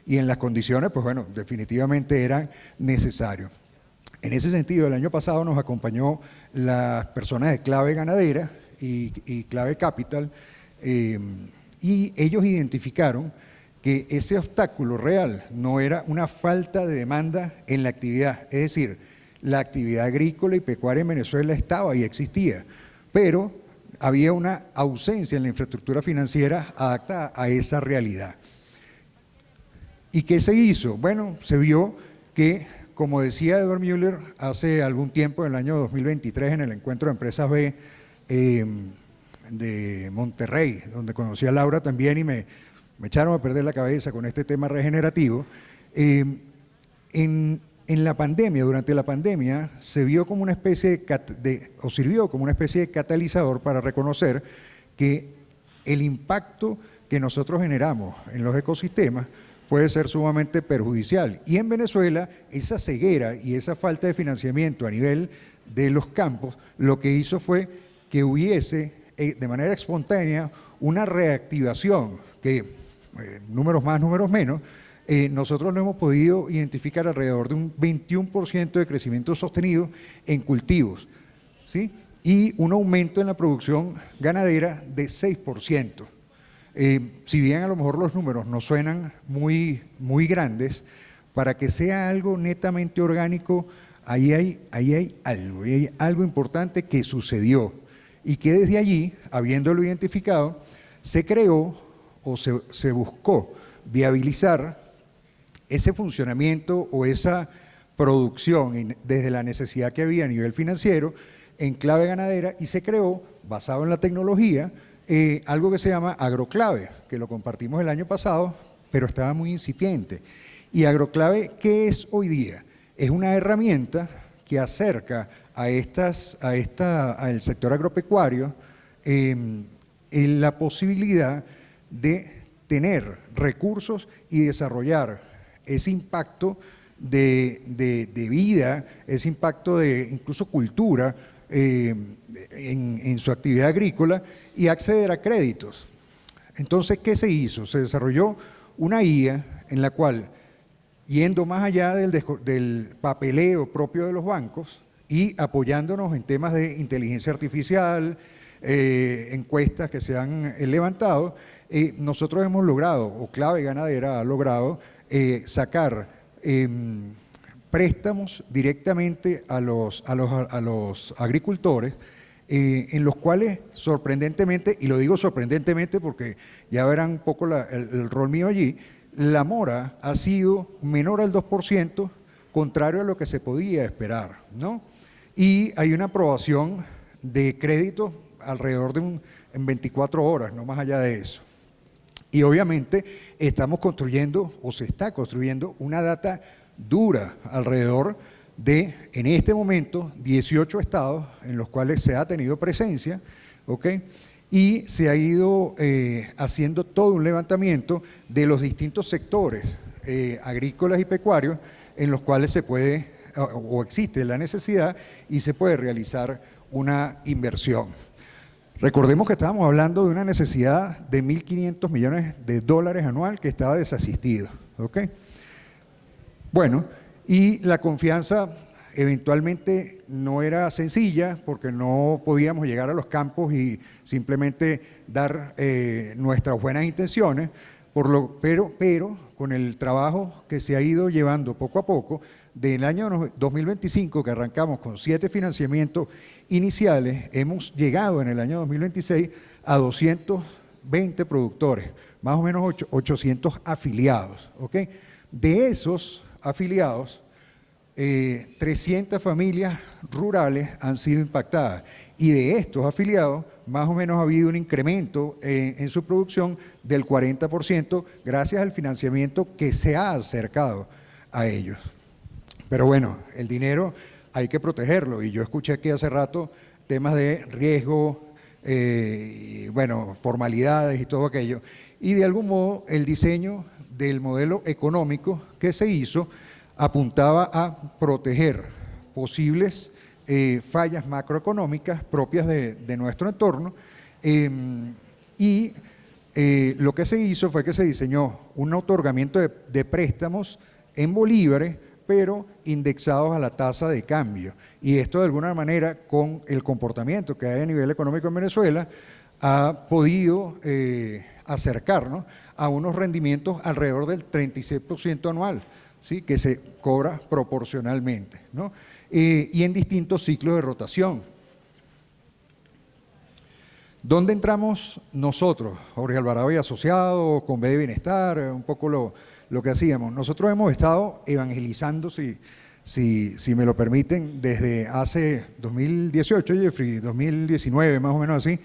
y en las condiciones, pues bueno, definitivamente eran necesarios. En ese sentido, el año pasado nos acompañó las personas de Clave Ganadera y Clave Capital, y ellos identificaron que ese obstáculo real no era una falta de demanda en la actividad, es decir, la actividad agrícola y pecuaria en Venezuela estaba y existía, pero había una ausencia en la infraestructura financiera adaptada a esa realidad. ¿Y qué se hizo? Bueno, se vio que, como decía Edward Müller hace algún tiempo, en el año 2023, en el encuentro de Empresas B de Monterrey, donde conocí a Laura también y me echaron a perder la cabeza con este tema regenerativo, en la pandemia, durante la pandemia, se vio como una especie sirvió como una especie de catalizador para reconocer que el impacto que nosotros generamos en los ecosistemas puede ser sumamente perjudicial. Y en Venezuela, esa ceguera y esa falta de financiamiento a nivel de los campos, lo que hizo fue que hubiese, de manera espontánea, una reactivación que, números más, números menos, nosotros no hemos podido identificar alrededor de un 21% de crecimiento sostenido en cultivos, ¿sí? Y un aumento en la producción ganadera de 6%. Si bien a lo mejor los números no suenan muy grandes, para que sea algo netamente orgánico, ahí hay algo importante que sucedió y que desde allí, habiéndolo identificado, se creó o se buscó viabilizar ese funcionamiento o esa producción desde la necesidad que había a nivel financiero en Clave Ganadera, y se creó, basado en la tecnología, algo que se llama Agroclave, que lo compartimos el año pasado, pero estaba muy incipiente. Y Agroclave, ¿qué es hoy día? Es una herramienta que acerca al sector agropecuario en la posibilidad de tener recursos y desarrollar ese impacto de vida, ese impacto de incluso cultura en su actividad agrícola, y acceder a créditos. Entonces, ¿qué se hizo? Se desarrolló una guía en la cual, yendo más allá del papeleo propio de los bancos y apoyándonos en temas de inteligencia artificial, encuestas que se han levantado, nosotros hemos logrado, o Clave Ganadera ha logrado, sacar préstamos directamente a los agricultores, en los cuales sorprendentemente, y lo digo sorprendentemente porque ya verán un poco el rol mío allí, la mora ha sido menor al 2%, contrario a lo que se podía esperar, ¿no? Y hay una aprobación de crédito alrededor en 24 horas, no más allá de eso. Y obviamente estamos construyendo, o se está construyendo, una data dura alrededor de, en este momento, 18 estados en los cuales se ha tenido presencia, ¿ok? Y se ha ido haciendo todo un levantamiento de los distintos sectores agrícolas y pecuarios en los cuales se puede, o existe la necesidad y se puede realizar una inversión. Recordemos que estábamos hablando de una necesidad de 1.500 millones de dólares anual que estaba desasistido, ¿ok? Bueno, y la confianza eventualmente no era sencilla porque no podíamos llegar a los campos y simplemente dar nuestras buenas intenciones, pero con el trabajo que se ha ido llevando poco a poco, del año 2025, que arrancamos con 7 financiamientos iniciales, hemos llegado en el año 2026 a 220 productores, más o menos 800 afiliados, ¿ok? De esos afiliados, 300 familias rurales han sido impactadas, y de estos afiliados más o menos ha habido un incremento en su producción del 40% gracias al financiamiento que se ha acercado a ellos. Pero bueno, el dinero hay que protegerlo, y yo escuché aquí hace rato temas de riesgo, bueno, formalidades y todo aquello, y de algún modo el diseño del modelo económico que se hizo apuntaba a proteger posibles fallas macroeconómicas propias de nuestro entorno, y lo que se hizo fue que se diseñó un otorgamiento de préstamos en bolívares, pero indexados a la tasa de cambio. Y esto de alguna manera, con el comportamiento que hay a nivel económico en Venezuela, ha podido acercarnos a unos rendimientos alrededor del 36% anual, ¿sí? Que se cobra proporcionalmente, ¿no? Y en distintos ciclos de rotación. ¿Dónde entramos nosotros, Jorge Alvarado y Asociados, con B de Bienestar, un poco lo que hacíamos? Nosotros hemos estado evangelizando, si me lo permiten, desde hace 2018, Jeffrey, 2019 más o menos así,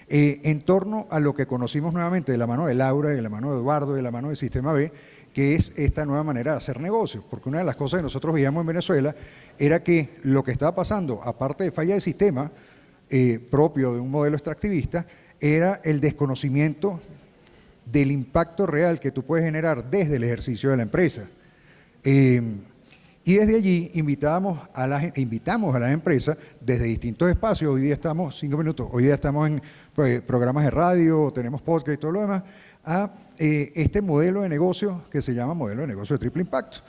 en torno a lo que conocimos nuevamente de la mano de Laura, de la mano de Eduardo, de la mano del Sistema B, que es esta nueva manera de hacer negocios. Porque una de las cosas que nosotros veíamos en Venezuela era que lo que estaba pasando, aparte de falla de sistema, propio de un modelo extractivista, era el desconocimiento del impacto real que tú puedes generar desde el ejercicio de la empresa. Y desde allí invitamos a las empresas desde distintos espacios. Hoy día estamos, 5 minutos, hoy día estamos en programas de radio, tenemos podcast y todo lo demás, a este modelo de negocio que se llama modelo de negocio de triple impacto.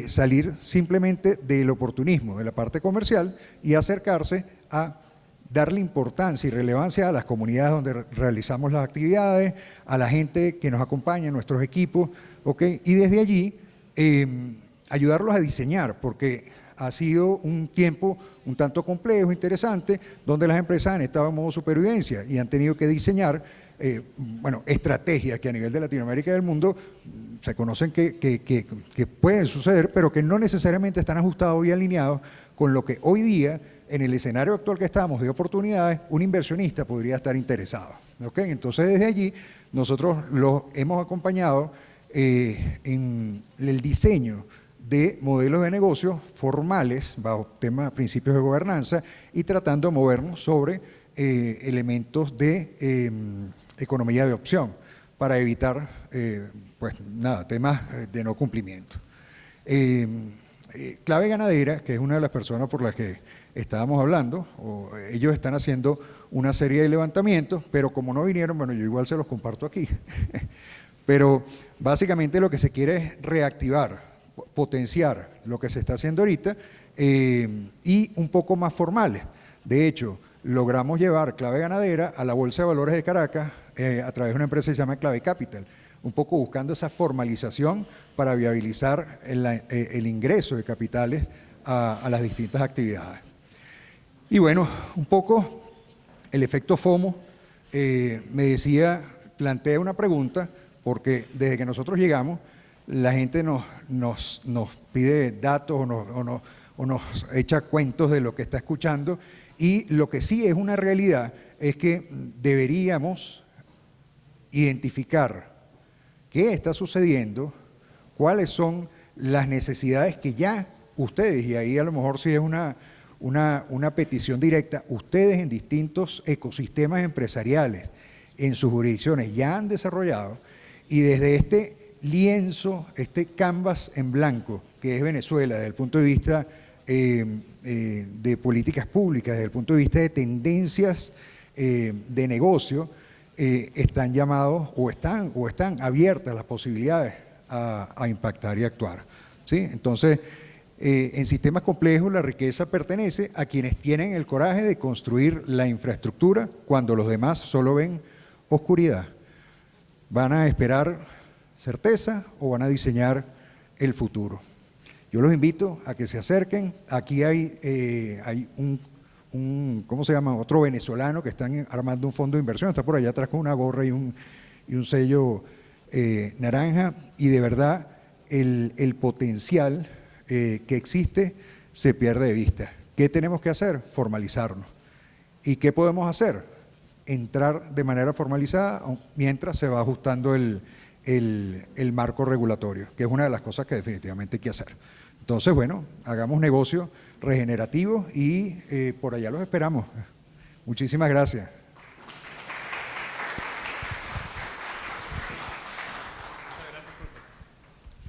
Salir simplemente del oportunismo de la parte comercial y acercarse a darle importancia y relevancia a las comunidades donde realizamos las actividades, a la gente que nos acompaña, nuestros equipos, ¿okay? Y desde allí ayudarlos a diseñar, porque ha sido un tiempo un tanto complejo, interesante, donde las empresas han estado en modo supervivencia y han tenido que diseñar estrategias que a nivel de Latinoamérica y del mundo se conocen que pueden suceder, pero que no necesariamente están ajustados y alineados con lo que hoy día, en el escenario actual que estamos de oportunidades, un inversionista podría estar interesado. ¿Okay? Entonces, desde allí, nosotros los hemos acompañado en el diseño de modelos de negocios formales, bajo temas, principios de gobernanza, y tratando de movernos sobre elementos de economía de opción, para evitar, temas de no cumplimiento. Clave Ganadera, que es una de las personas por las que estábamos hablando, ellos están haciendo una serie de levantamientos, pero como no vinieron, bueno, yo igual se los comparto aquí. Pero básicamente lo que se quiere es reactivar, potenciar lo que se está haciendo ahorita y un poco más formales. De hecho, logramos llevar Clave Ganadera a la Bolsa de Valores de Caracas a través de una empresa que se llama Clave Capital, un poco buscando esa formalización para viabilizar el ingreso de capitales a las distintas actividades. Y bueno, un poco el efecto FOMO, plantea una pregunta, porque desde que nosotros llegamos, la gente nos pide datos o nos echa cuentos de lo que está escuchando, y lo que sí es una realidad es que deberíamos identificar qué está sucediendo, cuáles son las necesidades que ya ustedes, y ahí a lo mejor sí es una petición directa, ustedes en distintos ecosistemas empresariales, en sus jurisdicciones ya han desarrollado, y desde este lienzo, este canvas en blanco, que es Venezuela, desde el punto de vista de políticas públicas, desde el punto de vista de tendencias de negocio, están llamados o están abiertas las posibilidades a impactar y actuar, ¿sí? Entonces, en sistemas complejos la riqueza pertenece a quienes tienen el coraje de construir la infraestructura cuando los demás solo ven oscuridad. ¿Van a esperar certeza o van a diseñar el futuro? Yo los invito a que se acerquen. Aquí hay ¿cómo se llama? Otro venezolano que están armando un fondo de inversión, está por allá atrás con una gorra y un sello naranja, y de verdad el potencial que existe se pierde de vista. ¿Qué tenemos que hacer? Formalizarnos. ¿Y qué podemos hacer? Entrar de manera formalizada mientras se va ajustando el marco regulatorio, que es una de las cosas que definitivamente hay que hacer. Entonces, bueno, hagamos negocios regenerativos y por allá los esperamos. Muchísimas gracias.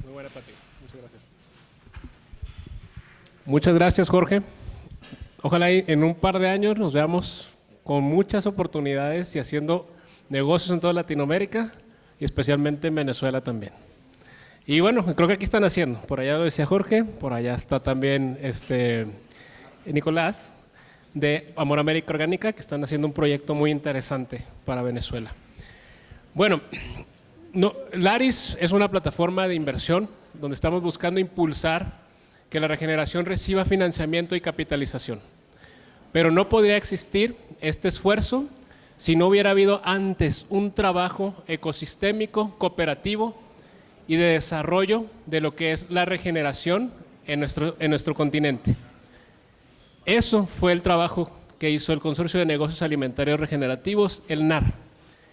Muy buena para ti. Muchas gracias. Muchas gracias, Jorge. Ojalá en un par de años nos veamos con muchas oportunidades y haciendo negocios en toda Latinoamérica y especialmente en Venezuela también. Y bueno, creo que aquí están haciendo. Por allá lo decía Jorge, por allá está también Nicolás de Amor América Orgánica, que están haciendo un proyecto muy interesante para Venezuela. Bueno, Laris es una plataforma de inversión donde estamos buscando impulsar que la regeneración reciba financiamiento y capitalización. Pero no podría existir este esfuerzo si no hubiera habido antes un trabajo ecosistémico, cooperativo y de desarrollo de lo que es la regeneración en nuestro continente. Eso fue el trabajo que hizo el Consorcio de Negocios Alimentarios Regenerativos, el NAR.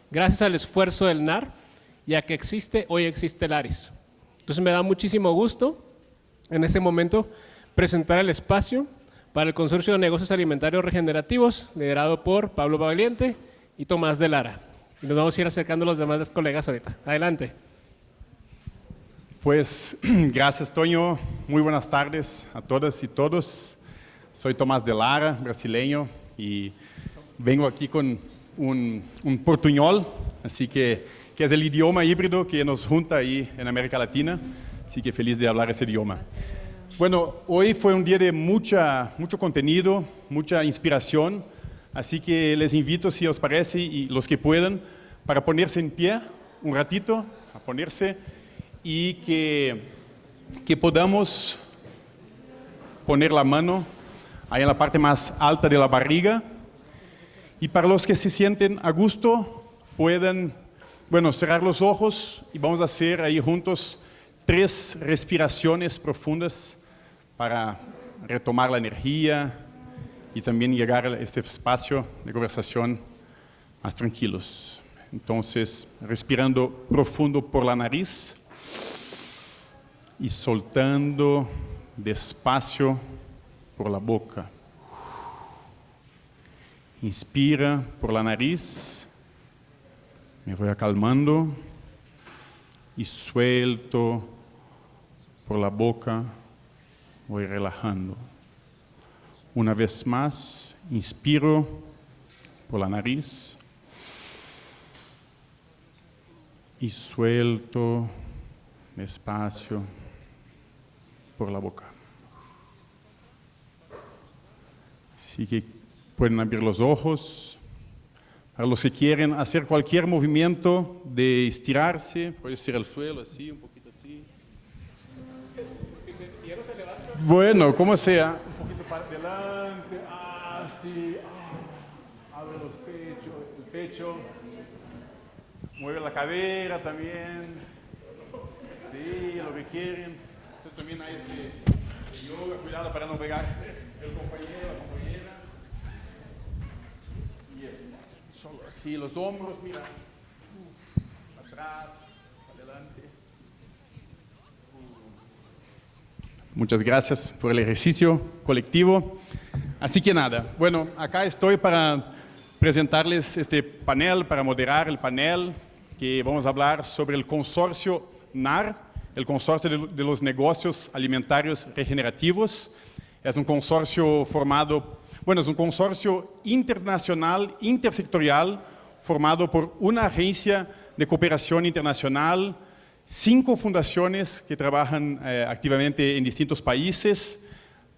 Gracias al esfuerzo del NAR, ya que hoy existe Laris. Entonces me da muchísimo gusto en este momento presentar el espacio para el Consorcio de Negocios Alimentarios Regenerativos, liderado por Pablo Valiente y Tomás de Lara. Y nos vamos a ir acercando a los demás colegas ahorita. Adelante. Pues gracias, Toño. Muy buenas tardes a todas y todos. Soy Tomás de Lara, brasileño, y vengo aquí con un portuñol, así que es el idioma híbrido que nos junta ahí en América Latina, así que feliz de hablar ese idioma. Bueno, hoy fue un día de mucho contenido, mucha inspiración, así que les invito, si os parece, y los que puedan, para ponerse en pie un ratito, a ponerse, y que podamos poner la mano ahí en la parte más alta de la barriga, y para los que se sienten a gusto, puedan, cerrar los ojos y vamos a hacer ahí juntos 3 respiraciones profundas para retomar la energía y también llegar a este espacio de conversación más tranquilos. Entonces, respirando profundo por la nariz y soltando despacio por la boca. Inspira por la nariz, me voy acalmando y suelto por la boca, voy relajando. Una vez más, inspiro por la nariz y suelto despacio por la boca. Así que pueden abrir los ojos. Para los que quieren hacer cualquier movimiento de estirarse, puede ser el suelo así, un poquito así. Si ya no se levanta. Bueno, como sea. Un poquito para adelante, así. Abre el pecho. Mueve la cadera también. Sí, lo que quieren. Entonces también hay este yoga, cuidado para no pegar el compañero, la compañera. Y eso. Solo así, los hombros, mira. Atrás, adelante. Muchas gracias por el ejercicio colectivo. Así que nada, bueno, acá estoy para presentarles este panel, para moderar el panel, que vamos a hablar sobre el consorcio NAR, el consorcio de los negocios alimentarios regenerativos. Es un consorcio formado, es un consorcio internacional, intersectorial, formado por una agencia de cooperación internacional, 5 fundaciones que trabajan activamente en distintos países,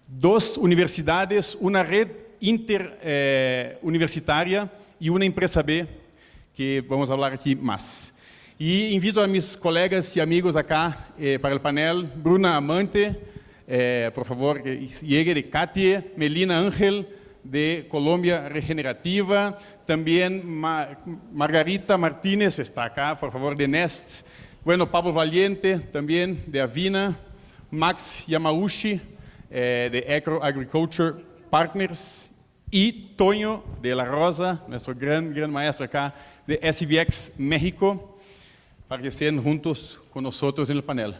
2 universidades, una red interuniversitaria y una empresa B, que vamos a hablar aquí más. Y invito a mis colegas y amigos acá para el panel, Bruna Amante, por favor, que llegue, de Katia, Melina Ángel, de Colombia Regenerativa, también Margarita Martínez está acá, por favor, de Nest. Bueno, Pablo Valiente, también de Avina, Max Yamauchi, de Agriculture Partners, y Toño de la Rosa, nuestro gran maestro acá, de SVX México, para que estén juntos con nosotros en el panel.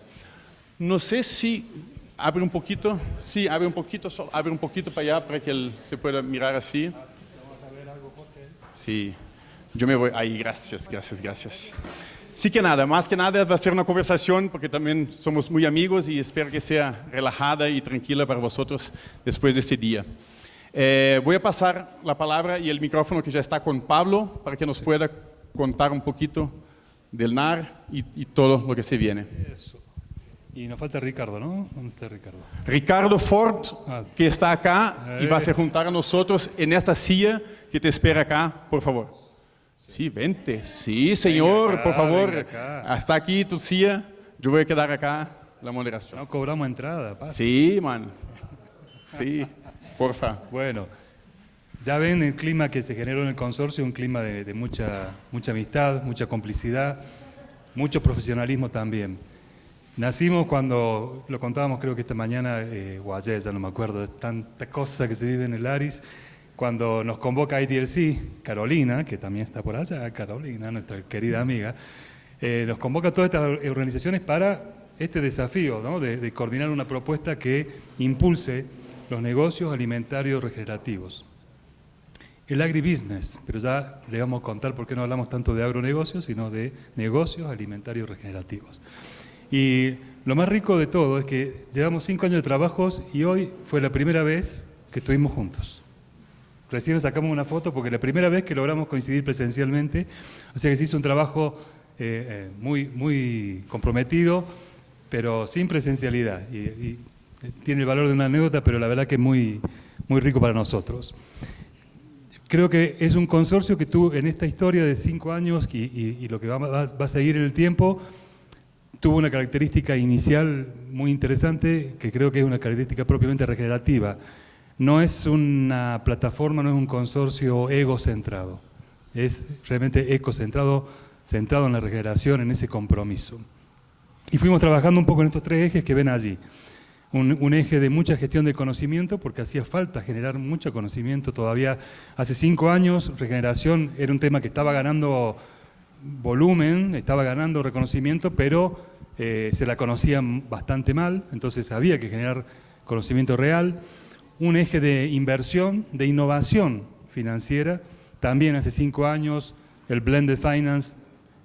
No sé si abre un poquito, sí, abre un poquito para allá, para que se pueda mirar así. Vamos a ver algo, Jorge. Sí, yo me voy, ahí, gracias. Sí que nada, más que nada va a ser una conversación, porque también somos muy amigos y espero que sea relajada y tranquila para vosotros después de este día. Voy a pasar la palabra y el micrófono que ya está con Pablo, para que nos pueda contar un poquito del NAR y todo lo que se viene. Eso. Y nos falta Ricardo, ¿no? ¿Dónde está Ricardo? Ricardo Ford, que está acá y va a se Eh. juntar a nosotros en esta silla que te espera acá, por favor. Sí, vente. Sí, señor, Venga acá, por favor. venga acá. Hasta aquí tu silla. Yo voy a quedar acá la moderación. No cobramos entrada, pasa. Sí, man. Sí, porfa. Bueno, ya ven el clima que se generó en el consorcio, un clima de mucha amistad, mucha complicidad, mucho profesionalismo también. Nacimos cuando, lo contábamos creo que esta mañana, o ayer, ya no me acuerdo, de tanta cosa que se vive en el Laris, cuando nos convoca ITLC, Carolina, que también está por allá, Carolina, nuestra querida amiga, nos convoca a todas estas organizaciones para este desafío, ¿no? de coordinar una propuesta que impulse los negocios alimentarios regenerativos. El agribusiness, pero ya le vamos a contar por qué no hablamos tanto de agronegocios, sino de negocios alimentarios regenerativos. Y lo más rico de todo es que llevamos 5 años de trabajos y hoy fue la primera vez que estuvimos juntos. Recién sacamos una foto porque la primera vez que logramos coincidir presencialmente, o sea que se hizo un trabajo muy comprometido, pero sin presencialidad. Y tiene el valor de una anécdota, pero la verdad que es muy rico para nosotros. Creo que es un consorcio que tuvo en esta historia de 5 años y lo que va a seguir en el tiempo, tuvo una característica inicial muy interesante, que creo que es una característica propiamente regenerativa. No es una plataforma, no es un consorcio egocentrado, es realmente ecocentrado, centrado en la regeneración, en ese compromiso. Y fuimos trabajando un poco en estos 3 ejes que ven allí. Un eje de mucha gestión de conocimiento, porque hacía falta generar mucho conocimiento. Todavía hace 5 años, regeneración era un tema que estaba ganando volumen, estaba ganando reconocimiento, pero se la conocían bastante mal, entonces había que generar conocimiento real. Un eje de inversión, de innovación financiera, también hace 5 años el blended finance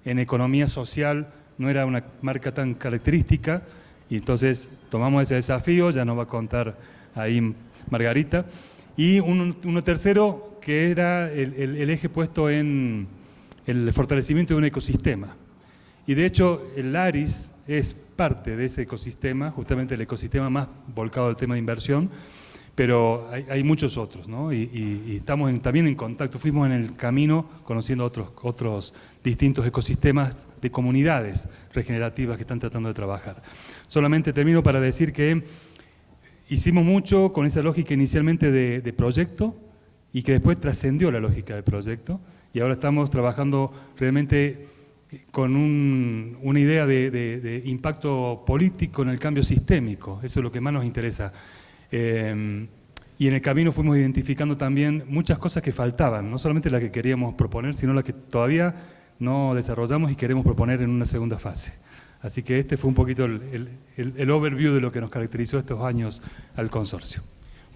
en economía social no era una marca tan característica, y entonces tomamos ese desafío, ya nos va a contar ahí Margarita. Y uno tercero, que era el eje puesto en el fortalecimiento de un ecosistema. Y de hecho, el Laris es parte de ese ecosistema, justamente el ecosistema más volcado al tema de inversión, pero hay muchos otros, ¿no? Y estamos también en contacto, fuimos en el camino conociendo otros distintos ecosistemas de comunidades regenerativas que están tratando de trabajar. Solamente termino para decir que hicimos mucho con esa lógica inicialmente de proyecto y que después trascendió la lógica de proyecto, y ahora estamos trabajando realmente con una idea de impacto político en el cambio sistémico. Eso es lo que más nos interesa. Y en el camino fuimos identificando también muchas cosas que faltaban, no solamente las que queríamos proponer, sino las que todavía no desarrollamos y queremos proponer en una segunda fase. Así que este fue un poquito el overview de lo que nos caracterizó estos años al consorcio.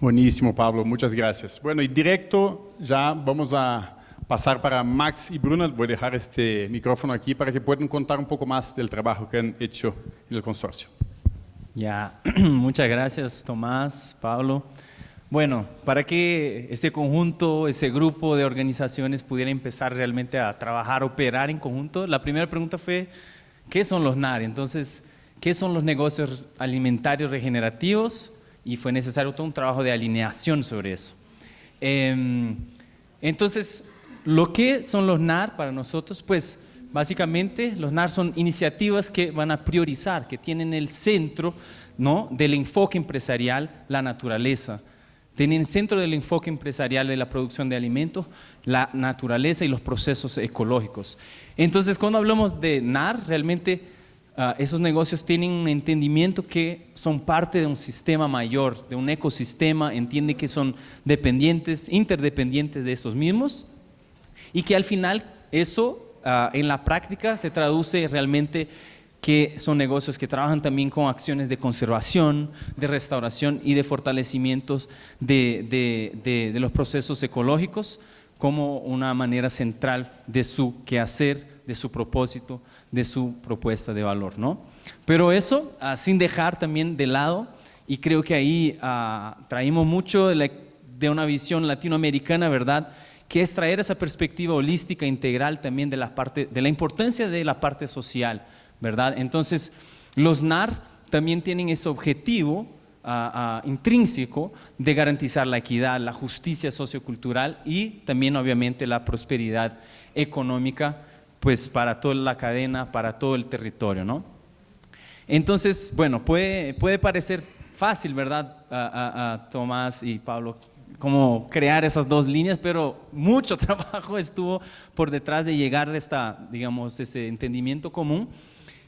Buenísimo, Pablo, muchas gracias. Bueno, y directo ya vamos a pasar para Max y Bruna. Voy a dejar este micrófono aquí para que puedan contar un poco más del trabajo que han hecho en el consorcio. Ya, muchas gracias Tomás, Pablo. Bueno, para que este conjunto, ese grupo de organizaciones pudiera empezar realmente a trabajar, operar en conjunto, la primera pregunta fue, ¿qué son los NAR? Entonces, ¿qué son los negocios alimentarios regenerativos? Y fue necesario todo un trabajo de alineación sobre eso. Entonces, ¿lo que son los NAR para nosotros? Pues básicamente los NAR son iniciativas que van a priorizar, que tienen el centro, ¿no?, del enfoque empresarial la naturaleza. Tienen el centro del enfoque empresarial de la producción de alimentos la naturaleza y los procesos ecológicos. Entonces, cuando hablamos de NAR, realmente esos negocios tienen un entendimiento que son parte de un sistema mayor, de un ecosistema, entiende que son dependientes, interdependientes de esos mismos, y que al final eso en la práctica se traduce realmente que son negocios que trabajan también con acciones de conservación, de restauración y de fortalecimientos de los procesos ecológicos como una manera central de su quehacer, de su propósito, de su propuesta de valor, ¿no? Pero eso sin dejar también de lado, y creo que ahí traímos mucho de una visión latinoamericana, ¿verdad?, que es traer esa perspectiva holística, integral también de la importancia de la parte social, ¿verdad? Entonces, los NAR también tienen ese objetivo intrínseco de garantizar la equidad, la justicia sociocultural y también obviamente la prosperidad económica, pues para toda la cadena, para todo el territorio, ¿no? Entonces, bueno, puede parecer fácil, ¿verdad? A Tomás y Pablo, cómo crear esas dos líneas, pero mucho trabajo estuvo por detrás de llegar a ese entendimiento común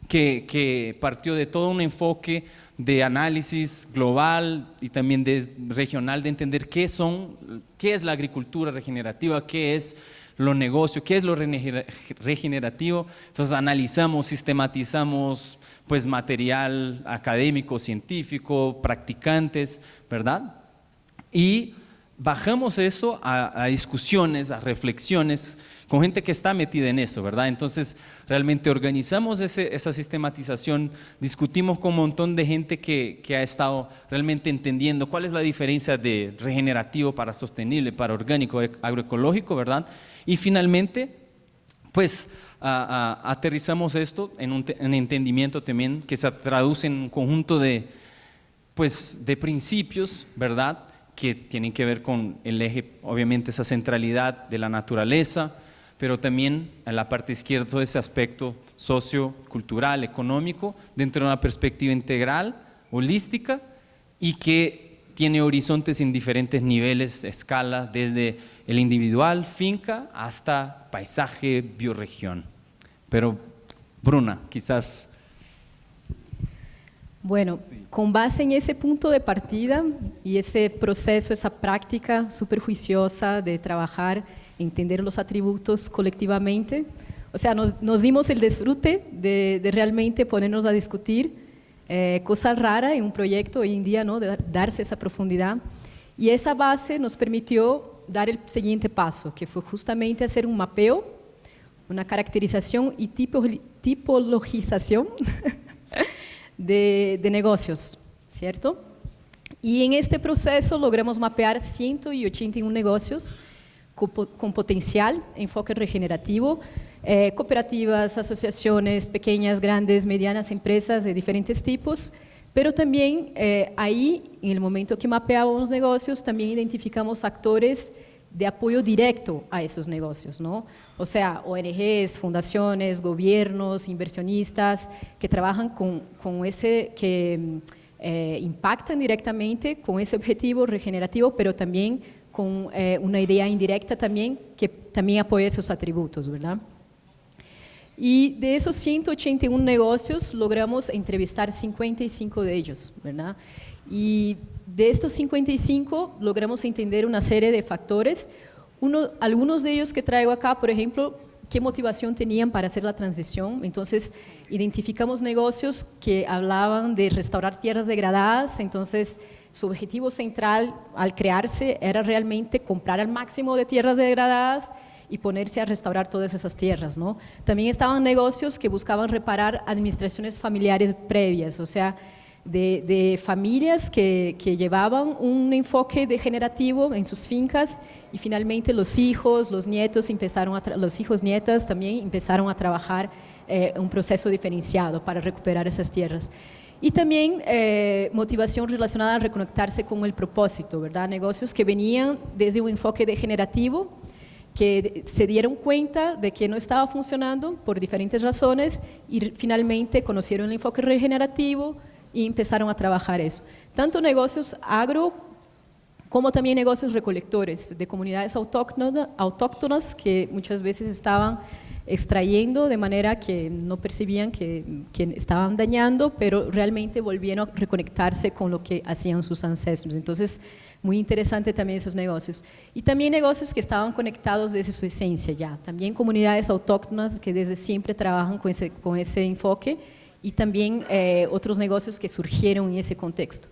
que partió de todo un enfoque de análisis global y también regional, de entender qué es la agricultura regenerativa, qué es lo negocio, qué es lo regenerativo. Entonces analizamos, sistematizamos pues material académico, científico, practicantes, ¿verdad? Y bajamos eso a discusiones, a reflexiones con gente que está metida en eso, ¿verdad? Entonces realmente organizamos esa sistematización, discutimos con un montón de gente que ha estado realmente entendiendo cuál es la diferencia de regenerativo para sostenible, para orgánico, agroecológico, ¿verdad? Y finalmente, pues aterrizamos esto en un entendimiento también que se traduce en un conjunto de principios, ¿verdad?, que tienen que ver con el eje, obviamente, esa centralidad de la naturaleza, pero también en la parte izquierda todo ese aspecto sociocultural, económico, dentro de una perspectiva integral, holística, y que tiene horizontes en diferentes niveles, escalas, desde el individual, finca, hasta paisaje, bioregión. Pero, Bruna, quizás... Bueno, con base en ese punto de partida y ese proceso, esa práctica súper juiciosa de trabajar, entender los atributos colectivamente, o sea, nos dimos el disfrute de realmente ponernos a discutir, cosa rara en un proyecto hoy en día, ¿no?, de darse esa profundidad. Y esa base nos permitió dar el siguiente paso, que fue justamente hacer un mapeo, una caracterización y tipologización de negocios, ¿cierto? Y en este proceso logramos mapear 181 negocios con potencial, enfoque regenerativo, cooperativas, asociaciones, pequeñas, grandes, medianas empresas de diferentes tipos, pero también ahí, en el momento que mapeábamos negocios, también identificamos actores de apoyo directo a esos negocios, ¿no? O sea, ONGs, fundaciones, gobiernos, inversionistas que trabajan que impactan directamente con ese objetivo regenerativo, pero también con una idea indirecta también, que también apoya esos atributos, ¿verdad? Y de esos 181 negocios logramos entrevistar 55 de ellos, ¿verdad? Y de estos 55 logramos entender una serie de factores, algunos de ellos que traigo acá, por ejemplo, qué motivación tenían para hacer la transición. Entonces identificamos negocios que hablaban de restaurar tierras degradadas, entonces su objetivo central al crearse era realmente comprar al máximo de tierras degradadas y ponerse a restaurar todas esas tierras, ¿no? También estaban negocios que buscaban reparar administraciones familiares previas, o sea, de familias que llevaban un enfoque degenerativo en sus fincas y finalmente los hijos, los nietos los hijos nietas también empezaron a trabajar un proceso diferenciado para recuperar esas tierras. Y también motivación relacionada a reconectarse con el propósito, ¿verdad? Negocios que venían desde un enfoque degenerativo, que se dieron cuenta de que no estaba funcionando por diferentes razones y finalmente conocieron el enfoque regenerativo y empezaron a trabajar eso. Tanto negocios agro como también negocios recolectores de comunidades autóctonas que muchas veces estaban extrayendo de manera que no percibían que estaban dañando, pero realmente volvieron a reconectarse con lo que hacían sus ancestros. Entonces, muy interesante también esos negocios. Y también negocios que estaban conectados desde su esencia ya. También comunidades autóctonas que desde siempre trabajan con ese enfoque y también otros negocios que surgieron en ese contexto.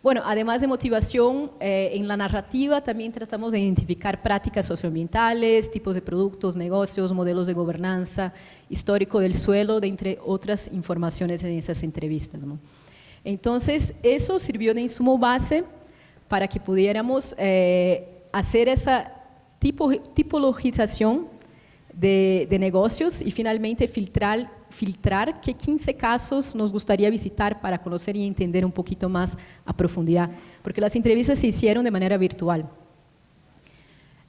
Bueno, además de motivación, en la narrativa también tratamos de identificar prácticas socioambientales, tipos de productos, negocios, modelos de gobernanza, histórico del suelo, de entre otras informaciones en esas entrevistas, ¿no? Entonces, eso sirvió de insumo base para que pudiéramos hacer tipologización de negocios y finalmente filtrar qué 15 casos nos gustaría visitar para conocer y entender un poquito más a profundidad, porque las entrevistas se hicieron de manera virtual.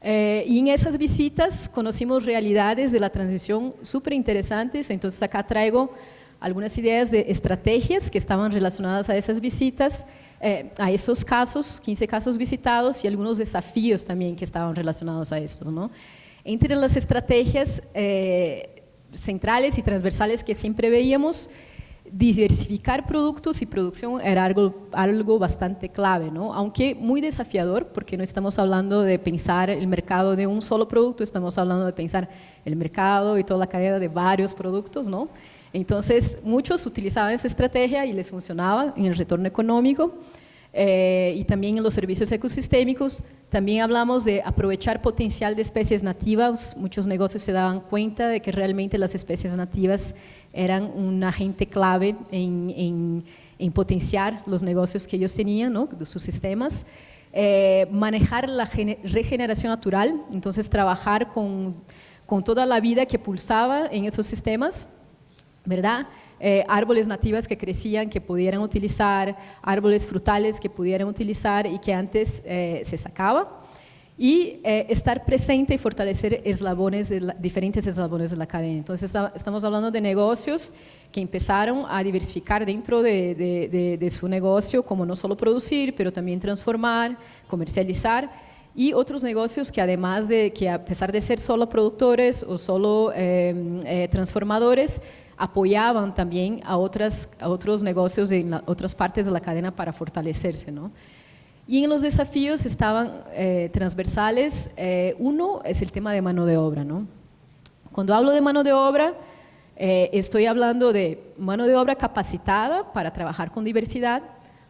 Y en esas visitas conocimos realidades de la transición súper interesantes, entonces acá traigo algunas ideas de estrategias que estaban relacionadas a esas visitas, a esos casos, 15 casos visitados y algunos desafíos también que estaban relacionados a estos, ¿no? Entre las estrategias centrales y transversales que siempre veíamos, diversificar productos y producción era algo bastante clave, ¿no? Aunque muy desafiador, porque no estamos hablando de pensar el mercado de un solo producto, estamos hablando de pensar el mercado y toda la cadena de varios productos, ¿no? Entonces, muchos utilizaban esa estrategia y les funcionaba en el retorno económico y también en los servicios ecosistémicos. También hablamos de aprovechar potencial de especies nativas. Muchos negocios se daban cuenta de que realmente las especies nativas eran un agente clave en potenciar los negocios que ellos tenían, ¿no? De sus sistemas. Manejar la regeneración natural, entonces trabajar con toda la vida que pulsaba en esos sistemas, ¿verdad? Árboles nativas que crecían, que pudieran utilizar, árboles frutales que pudieran utilizar y que antes se sacaba. Y estar presente y fortalecer diferentes eslabones de la cadena. Entonces estamos hablando de negocios que empezaron a diversificar dentro de su negocio, como no solo producir, pero también transformar, comercializar, y otros negocios que además de que a pesar de ser solo productores o solo transformadores, apoyaban también a otros negocios en otras partes de la cadena para fortalecerse, ¿no? Y en los desafíos estaban transversales. Uno es el tema de mano de obra, ¿no? Cuando hablo de mano de obra, estoy hablando de mano de obra capacitada para trabajar con diversidad.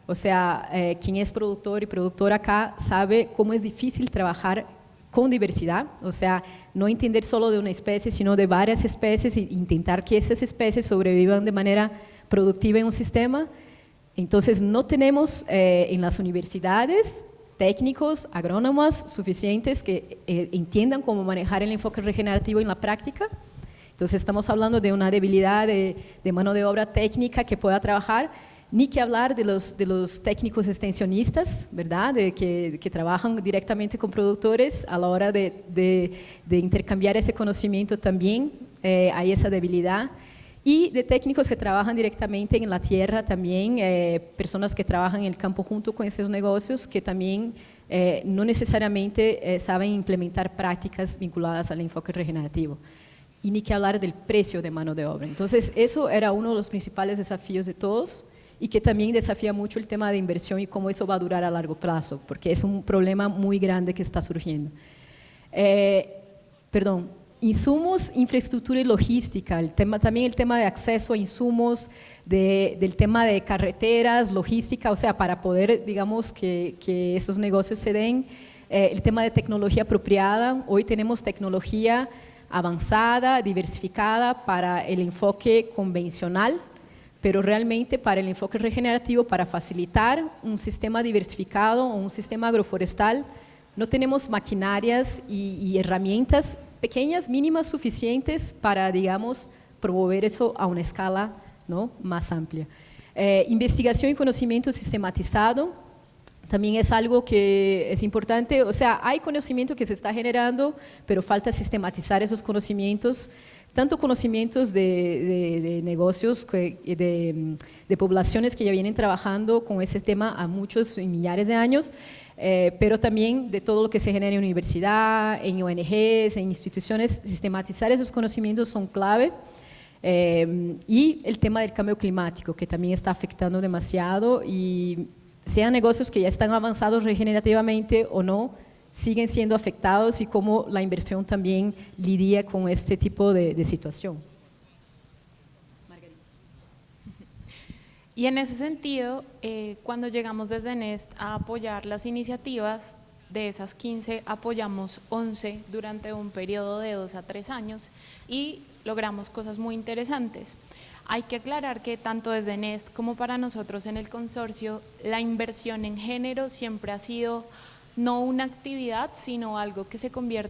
O sea, quien es productor y productora acá sabe cómo es difícil trabajar con diversidad, o sea, no entender solo de una especie, sino de varias especies e intentar que esas especies sobrevivan de manera productiva en un sistema. Entonces, no tenemos en las universidades técnicos, agrónomos suficientes que entiendan cómo manejar el enfoque regenerativo en la práctica. Entonces, estamos hablando de una debilidad de mano de obra técnica que pueda trabajar. Ni que hablar de los técnicos extensionistas, ¿verdad? Que trabajan directamente con productores a la hora de intercambiar ese conocimiento también, hay esa debilidad. Y de técnicos que trabajan directamente en la tierra también, personas que trabajan en el campo junto con esos negocios, que también no necesariamente saben implementar prácticas vinculadas al enfoque regenerativo. Y ni que hablar del precio de mano de obra. Entonces, eso era uno de los principales desafíos de todos, y que también desafía mucho el tema de inversión y cómo eso va a durar a largo plazo, porque es un problema muy grande que está surgiendo. Insumos, infraestructura y logística, también el tema de acceso a insumos, del tema de carreteras, logística, o sea, para poder, digamos, que esos negocios se den, el tema de tecnología apropiada. Hoy tenemos tecnología avanzada, diversificada para el enfoque convencional, pero realmente para el enfoque regenerativo, para facilitar un sistema diversificado o un sistema agroforestal, no tenemos maquinarias y herramientas pequeñas, mínimas, suficientes para, digamos, promover eso a una escala, ¿no?, más amplia. Investigación y conocimiento sistematizado también es algo que es importante. O sea, hay conocimiento que se está generando, pero falta sistematizar esos conocimientos, tanto conocimientos de negocios, de poblaciones que ya vienen trabajando con ese tema a muchos y millares de años, pero también de todo lo que se genera en universidad, en ONGs, en instituciones. Sistematizar esos conocimientos son clave. Y el tema del cambio climático, que también está afectando demasiado, y sean negocios que ya están avanzados regenerativamente o no, siguen siendo afectados, y cómo la inversión también lidia con este tipo de situación. Margarita. Y en ese sentido, cuando llegamos desde NEST a apoyar las iniciativas, de esas 15 apoyamos 11 durante un periodo de 2 a 3 años y logramos cosas muy interesantes. Hay que aclarar que tanto desde NEST como para nosotros en el consorcio, la inversión en género siempre ha sido no una actividad, sino algo que se convierte